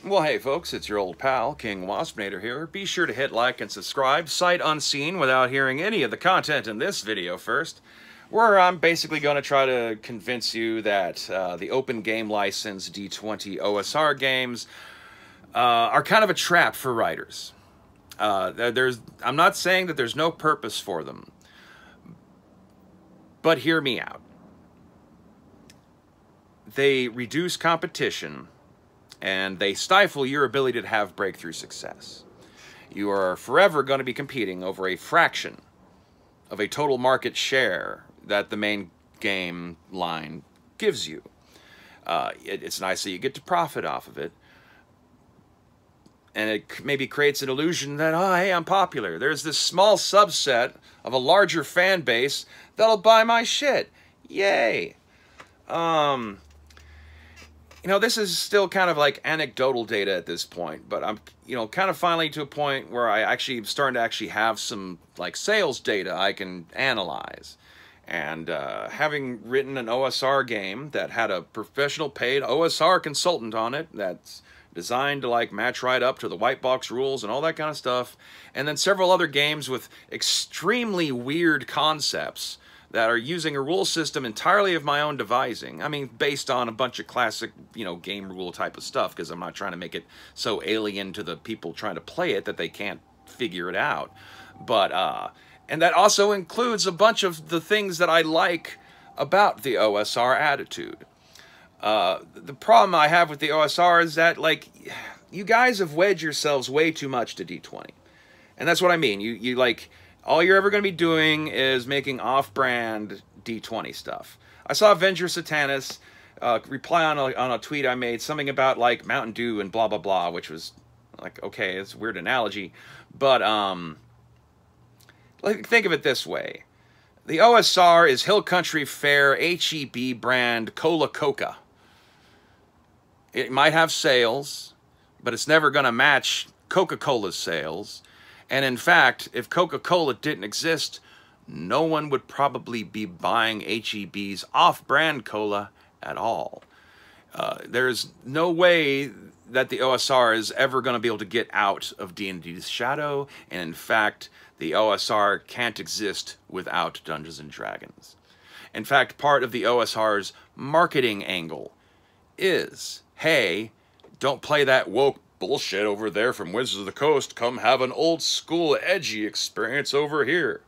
Well, hey folks, it's your old pal, King Waspinator here. Be sure to hit like and subscribe, sight unseen, without hearing any of the content in this video first, where I'm basically going to try to convince you that the open game license D20 OSR games are kind of a trap for writers. I'm not saying that there's no purpose for them, but hear me out. They reduce competition, and they stifle your ability to have breakthrough success. You are forever going to be competing over a fraction of a total market share that the main game line gives you. It's nice that you get to profit off of it, and it maybe creates an illusion that, oh, hey, I'm popular. There's this small subset of a larger fan base that'll buy my shit. Yay! You know, this is still kind of like anecdotal data at this point, but I'm, kind of finally to a point where I actually am starting to actually have some, like, sales data I can analyze. And having written an OSR game that had a professional paid OSR consultant on it that's designed to, like, match right up to the white box rules and all that kind of stuff, and then several other games with extremely weird concepts that are using a rule system entirely of my own devising. I mean, based on a bunch of classic, game rule type of stuff, because I'm not trying to make it so alien to the people trying to play it that they can't figure it out. But, and that also includes a bunch of the things that I like about the OSR attitude. The problem I have with the OSR is that, like, you guys have wedged yourselves way too much to D20. And that's what I mean. You like, all you're ever going to be doing is making off-brand D20 stuff. I saw Avenger Satanis reply on a tweet I made, something about, like, Mountain Dew and blah, blah, blah, which was, like, okay, it's a weird analogy. But, like, think of it this way. The OSR is Hill Country Fair HEB brand Cola Coca. It might have sales, but it's never going to match Coca-Cola's sales. And in fact, if Coca-Cola didn't exist, no one would probably be buying HEB's off-brand cola at all. There's no way that the OSR is ever going to be able to get out of D&D's shadow, and in fact, the OSR can't exist without Dungeons & Dragons. In fact, part of the OSR's marketing angle is, hey, don't play that woke bullshit over there from Wizards of the Coast. Come have an old school edgy experience over here.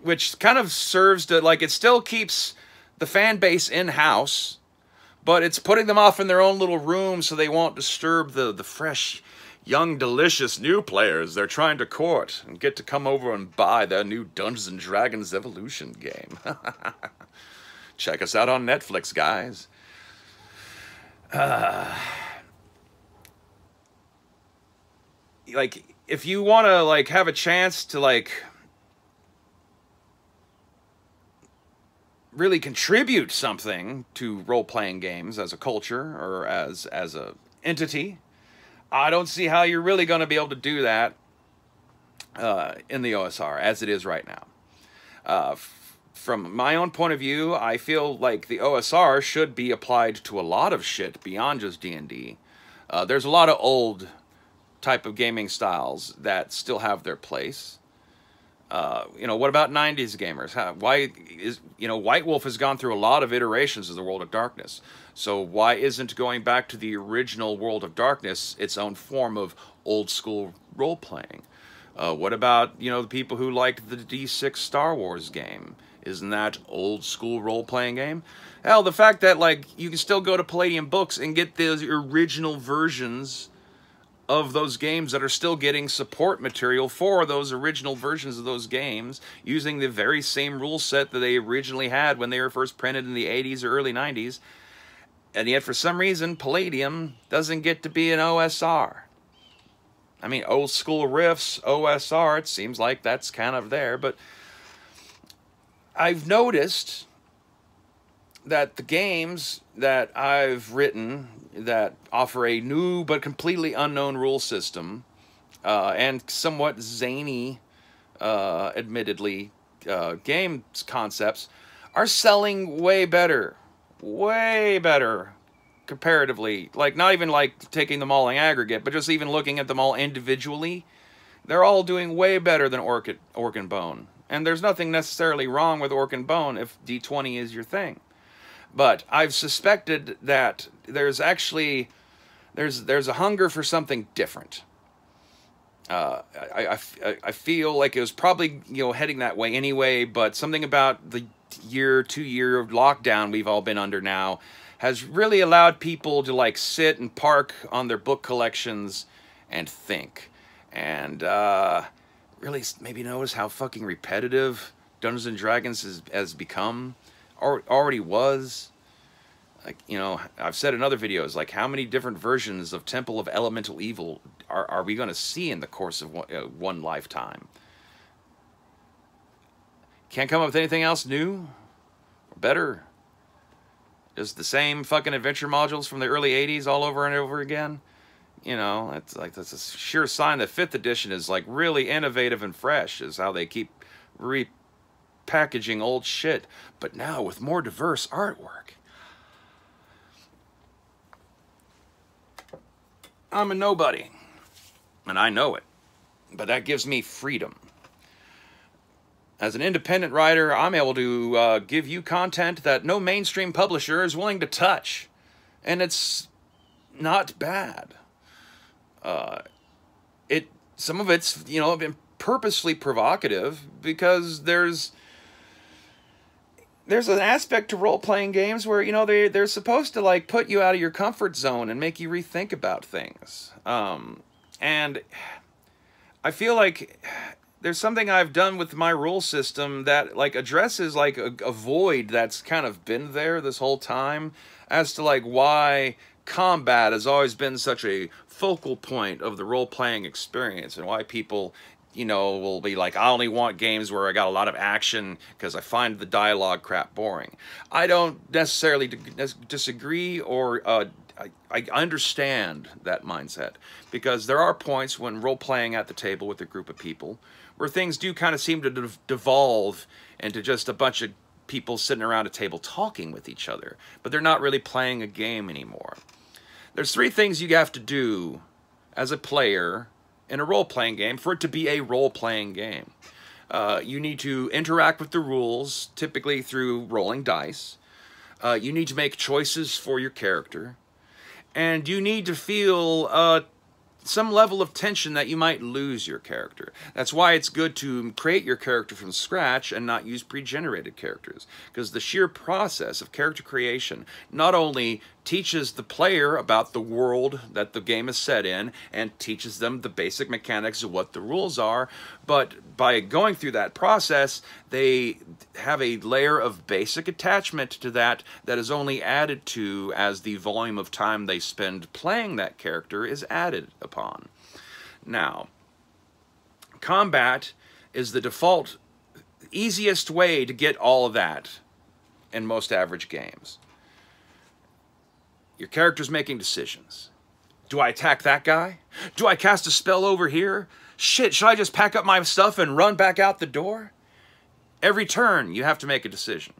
Which kind of serves to, like, it still keeps the fan base in-house, but it's putting them off in their own little room so they won't disturb the fresh, young, delicious new players they're trying to court and get to come over and buy their new Dungeons & Dragons Evolution game. Check us out on Netflix, guys. Like, if you want to, like, have a chance to, like, really contribute something to role-playing games as a culture or as a entity, I don't see how you're really going to be able to do that in the OSR as it is right now. From my own point of view, I feel like the OSR should be applied to a lot of shit beyond just D&D. There's a lot of old type of gaming styles that still have their place. What about 90s gamers? White Wolf has gone through a lot of iterations of the World of Darkness. So why isn't going back to the original World of Darkness its own form of old school role-playing? What about, the people who liked the D6 Star Wars game? Isn't that old school role-playing game? Hell, the fact that, like, you can still go to Palladium Books and get those original versions of those games that are still getting support material for those original versions of those games using the very same rule set that they originally had when they were first printed in the 80s or early 90s. And yet, for some reason, Palladium doesn't get to be an OSR. I mean, old school riffs, OSR, it seems like that's kind of there, but I've noticed that the games that I've written that offer a new but completely unknown rule system and somewhat zany, admittedly, game concepts are selling way better comparatively, like not even like taking them all in aggregate, but just even looking at them all individually, they're all doing way better than Orc and Bone. And there's nothing necessarily wrong with Orc and Bone if D20 is your thing. But I've suspected that there's actually there's a hunger for something different. I feel like it was probably, you know, heading that way anyway, but something about the 2-year lockdown we've all been under now has really allowed people to like sit and park on their book collections and think. And really maybe notice how fucking repetitive Dungeons & Dragons has become, or already was. Like, you know, I've said in other videos, like, how many different versions of Temple of Elemental Evil are we going to see in the course of one lifetime? Can't come up with anything else new or better. Just the same fucking adventure modules from the early 80s all over and over again. You know, it's like, that's a sure sign that 5th edition is like really innovative and fresh, is how they keep repackaging old shit, but now with more diverse artwork. I'm a nobody, and I know it, but that gives me freedom. As an independent writer, I'm able to give you content that no mainstream publisher is willing to touch, and it's not bad. Some of it's, you know, been purposely provocative because there's an aspect to role-playing games where, you know, they're supposed to like put you out of your comfort zone and make you rethink about things. And I feel like there's something I've done with my rule system that like addresses like a void that's kind of been there this whole time, as to like why combat has always been such a focal point of the role-playing experience, and why people, you know, will be like, I only want games where I got a lot of action because I find the dialogue crap boring. I don't necessarily disagree, or I understand that mindset, because there are points when role-playing at the table with a group of people where things do kind of seem to devolve into just a bunch of people sitting around a table talking with each other, but they're not really playing a game anymore. There's 3 things you have to do as a player in a role-playing game for it to be a role-playing game. You need to interact with the rules, typically through rolling dice. You need to make choices for your character. And you need to feel some level of tension that you might lose your character. That's why it's good to create your character from scratch and not use pre-generated characters, because the sheer process of character creation not only teaches the player about the world that the game is set in and teaches them the basic mechanics of what the rules are, but by going through that process, they have a layer of basic attachment to that that is only added to as the volume of time they spend playing that character is added upon. Now, combat is the default, easiest way to get all of that in most average games. Your character's making decisions. Do I attack that guy? Do I cast a spell over here? Shit, should I just pack up my stuff and run back out the door? Every turn, you have to make a decision.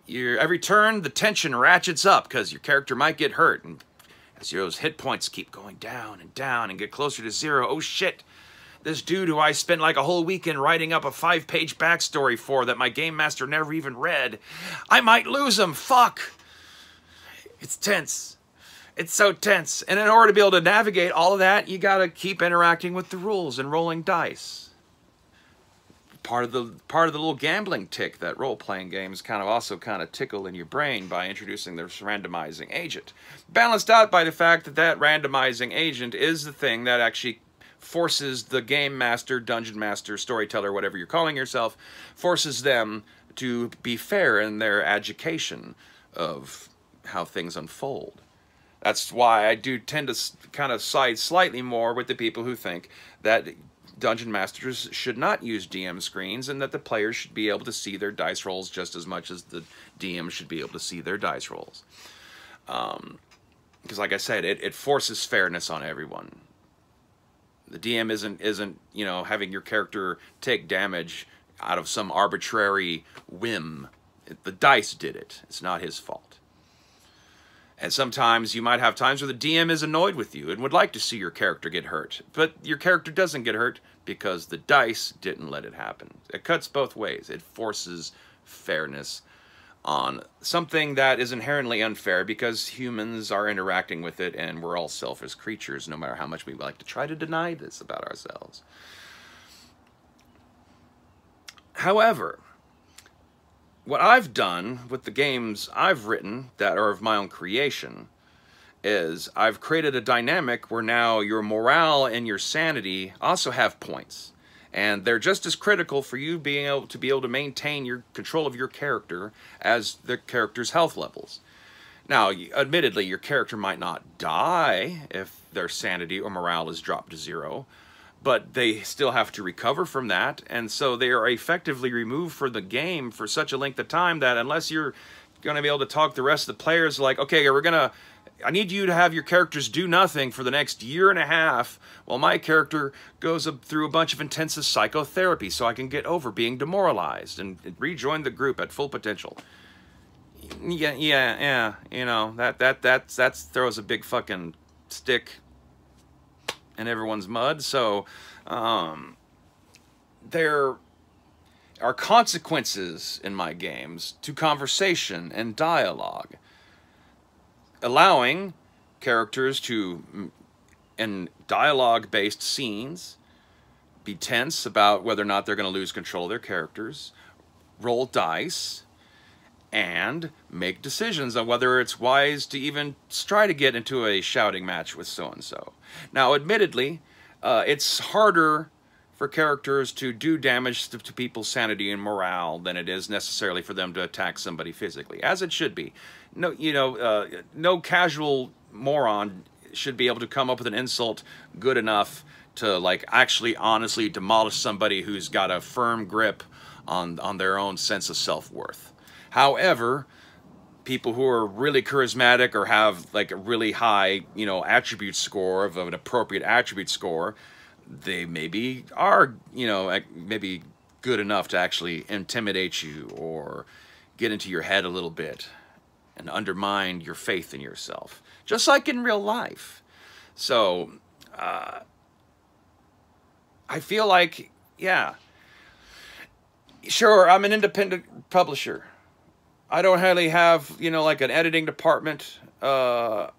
Every turn, the tension ratchets up because your character might get hurt. And as those hit points keep going down and get closer to 0, oh shit, this dude who I spent like a whole weekend writing up a 5-page backstory for that my game master never even read, I might lose him, fuck! It's tense. It's so tense. And in order to be able to navigate all of that, you gotta keep interacting with the rules and rolling dice. Part of the little gambling tick that role-playing games also tickle in your brain by introducing this randomizing agent. Balanced out by the fact that randomizing agent is the thing that actually forces the game master, dungeon master, storyteller, whatever you're calling yourself, forces them to be fair in their adjudication of how things unfold. That's why I do tend to kind of side slightly more with the people who think that dungeon masters should not use DM screens and that the players should be able to see their dice rolls just as much as the DM should be able to see their dice rolls. Because like I said, it forces fairness on everyone. The DM isn't you know, having your character take damage out of some arbitrary whim. The dice did it. It's not his fault. And sometimes you might have times where the DM is annoyed with you and would like to see your character get hurt. But your character doesn't get hurt because the dice didn't let it happen. It cuts both ways. It forces fairness on something that is inherently unfair because humans are interacting with it and we're all selfish creatures, no matter how much we like to try to deny this about ourselves. However, what I've done with the games I've written that are of my own creation is I've created a dynamic where now your morale and your sanity also have points. And they're just as critical for you being able to maintain your control of your character as the character's health levels. Now, admittedly, your character might not die if their sanity or morale is dropped to 0, but they still have to recover from that, and so they are effectively removed from the game for such a length of time that unless you're going to be able to talk the rest of the players like, okay, I need you to have your characters do nothing for the next year and a half while my character goes through a bunch of intensive psychotherapy so I can get over being demoralized and rejoin the group at full potential. Yeah, you know, that throws a big fucking stick in everyone's mud. So there are consequences in my games to conversation and dialogue, allowing characters to, in dialogue-based scenes, be tense about whether or not they're going to lose control of their characters, roll dice, and make decisions on whether it's wise to even try to get into a shouting match with so-and-so. Now, admittedly, it's harder for characters to do damage to people's sanity and morale than it is necessarily for them to attack somebody physically, as it should be. No, you know, no casual moron should be able to come up with an insult good enough to, like, actually honestly demolish somebody who's got a firm grip on their own sense of self-worth. However, people who are really charismatic or have like a really high, you know, attribute score of an appropriate attribute score, they maybe are, you know, maybe good enough to actually intimidate you or get into your head a little bit and undermine your faith in yourself, just like in real life. So, I feel like, yeah, sure, I'm an independent publisher. I don't really have, you know, like an editing department. I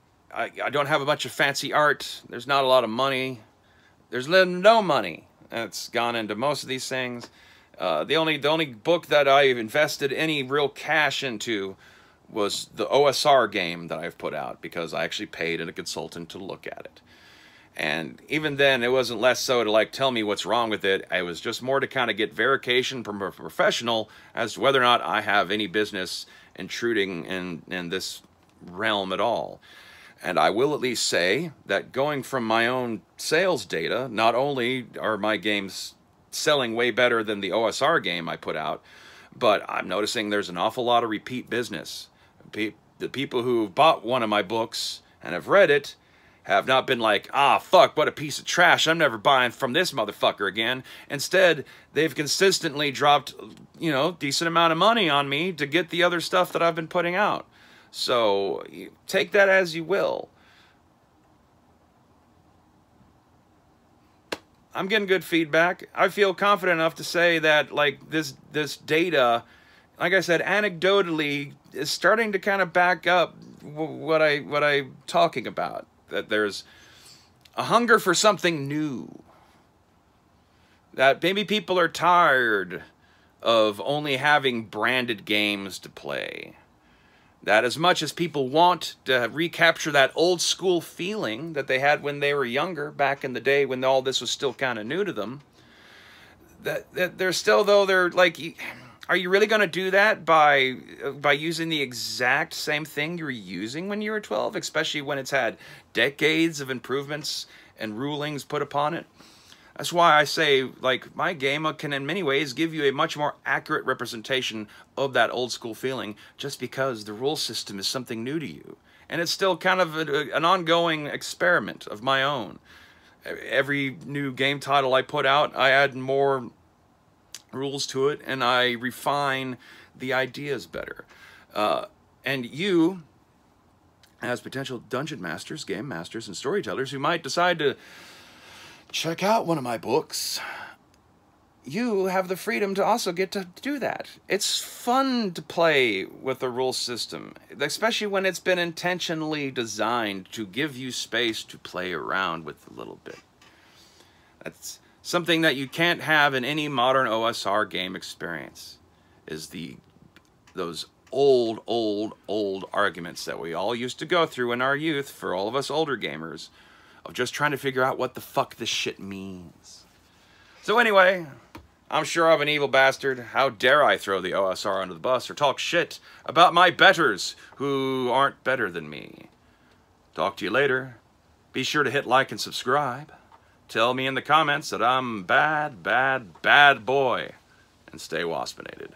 don't have a bunch of fancy art. There's not a lot of money. There's no money that's gone into most of these things. The only book that I've invested any real cash into was the OSR game that I've put out, because I actually paid a consultant to look at it. And even then, it wasn't less so to like tell me what's wrong with it. It was just more to kind of get verification from a professional as to whether or not I have any business intruding in this realm at all. And I will at least say that going from my own sales data, not only are my games selling way better than the OSR game I put out, but I'm noticing there's an awful lot of repeat business. The people who bought one of my books and have read it have not been like, ah, fuck, what a piece of trash, I'm never buying from this motherfucker again. Instead, they've consistently dropped, you know, decent amount of money on me to get the other stuff that I've been putting out. So, take that as you will. I'm getting good feedback. I feel confident enough to say that, like, this data, like I said, anecdotally, is starting to kind of back up what I'm talking about. That there's a hunger for something new. That maybe people are tired of only having branded games to play. That as much as people want to recapture that old school feeling that they had when they were younger, back in the day when all this was still kind of new to them, that they're still, though, they're like, are you really going to do that by using the exact same thing you were using when you were 12, especially when it's had decades of improvements and rulings put upon it? That's why I say, like, my game can in many ways give you a much more accurate representation of that old school feeling, just because the rule system is something new to you. And it's still kind of an ongoing experiment of my own. Every new game title I put out, I add more rules to it, and I refine the ideas better. And you, as potential dungeon masters, game masters, and storytellers who might decide to check out one of my books, you have the freedom to also get to do that. It's fun to play with the rule system, especially when it's been intentionally designed to give you space to play around with a little bit. That's something that you can't have in any modern OSR game experience, is those old arguments that we all used to go through in our youth, for all of us older gamers, of just trying to figure out what the fuck this shit means. So anyway, I'm sure I'm an evil bastard. How dare I throw the OSR under the bus or talk shit about my betters who aren't better than me. Talk to you later. Be sure to hit like and subscribe. Tell me in the comments that I'm bad boy. And stay waspinated.